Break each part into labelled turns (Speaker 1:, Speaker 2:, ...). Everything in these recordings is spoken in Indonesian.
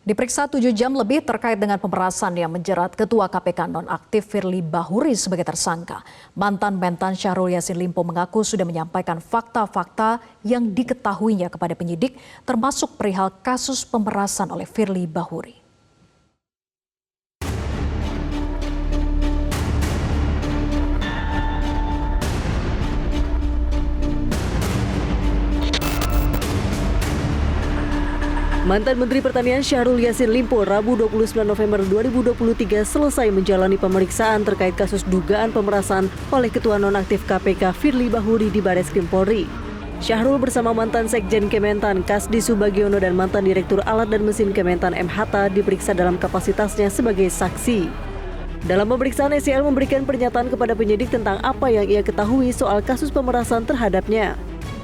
Speaker 1: Diperiksa 7 jam lebih terkait dengan pemerasan yang menjerat Ketua KPK nonaktif Firly Bahuri sebagai tersangka. Mantan Syahrul Yassin Limpo mengaku sudah menyampaikan fakta-fakta yang diketahuinya kepada penyidik, termasuk perihal kasus pemerasan oleh Firly Bahuri.
Speaker 2: Mantan Menteri Pertanian Syahrul Yassin Limpo Rabu 29 November 2023 selesai menjalani pemeriksaan terkait kasus dugaan pemerasan oleh Ketua Nonaktif KPK Firly Bahuri di Bareskrim Polri. Syahrul bersama mantan Sekjen Kementan Kasdi Subagiono dan mantan Direktur Alat dan Mesin Kementan M. Hatta diperiksa dalam kapasitasnya sebagai saksi. Dalam pemeriksaan, SEL memberikan pernyataan kepada penyidik tentang apa yang ia ketahui soal kasus pemerasan terhadapnya.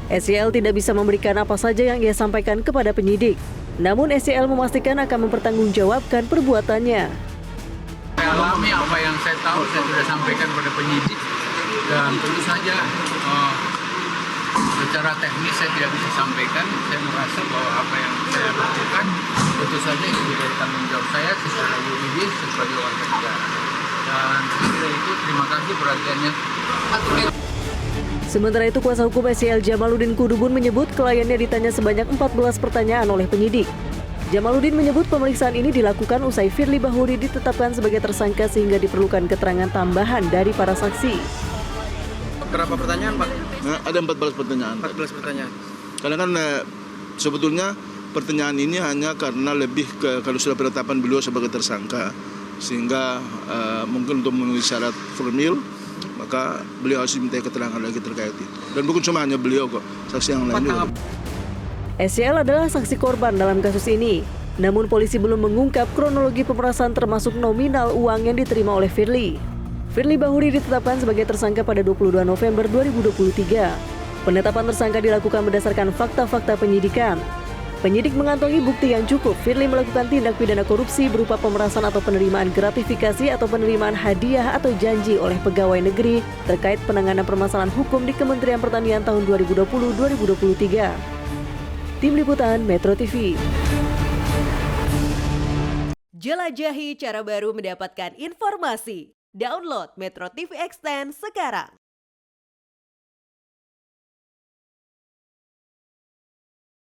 Speaker 2: SEL tidak bisa memberikan apa saja yang ia sampaikan kepada penyidik. Namun SEL memastikan akan mempertanggungjawabkan perbuatannya.
Speaker 3: Saya alami apa yang saya tahu, saya sudah sampaikan kepada penyidik, dan tentu saja secara teknis saya tidak bisa sampaikan. Saya merasa bahwa apa yang saya lakukan tentu saja itu menjadi tanggung jawab saya secara yuridis sebagai warga negara. Dan sesudah itu terima kasih perhatiannya.
Speaker 2: Sementara itu, kuasa hukum SEL Jamaluddin Kudubun menyebut kliennya ditanya sebanyak 14 pertanyaan oleh penyidik. Jamaluddin menyebut pemeriksaan ini dilakukan usai Firly Bahuri ditetapkan sebagai tersangka sehingga diperlukan keterangan tambahan dari para saksi.
Speaker 4: Berapa pertanyaan, Pak?
Speaker 5: Nah, ada 14 pertanyaan.
Speaker 4: 14 pertanyaan.
Speaker 5: Karena kan sebetulnya pertanyaan ini hanya karena lebih ke kalau sudah penetapan beliau sebagai tersangka, sehingga mungkin untuk memenuhi syarat formil, maka beliau harus diminta keterangan lagi terkait itu. Dan bukan cuma hanya beliau kok, saksi yang lain juga.
Speaker 2: SEL adalah saksi korban dalam kasus ini. Namun polisi belum mengungkap kronologi pemerasan termasuk nominal uang yang diterima oleh Firly. Firly Bahuri ditetapkan sebagai tersangka pada 22 November 2023. Penetapan tersangka dilakukan berdasarkan fakta-fakta penyidikan. Penyidik mengantongi bukti yang cukup Firly melakukan tindak pidana korupsi berupa pemerasan atau penerimaan gratifikasi atau penerimaan hadiah atau janji oleh pegawai negeri terkait penanganan permasalahan hukum di Kementerian Pertanian tahun 2020-2023. Tim Liputan Metro TV.
Speaker 6: Jelajahi cara baru mendapatkan informasi. Download Metro TV Extend sekarang.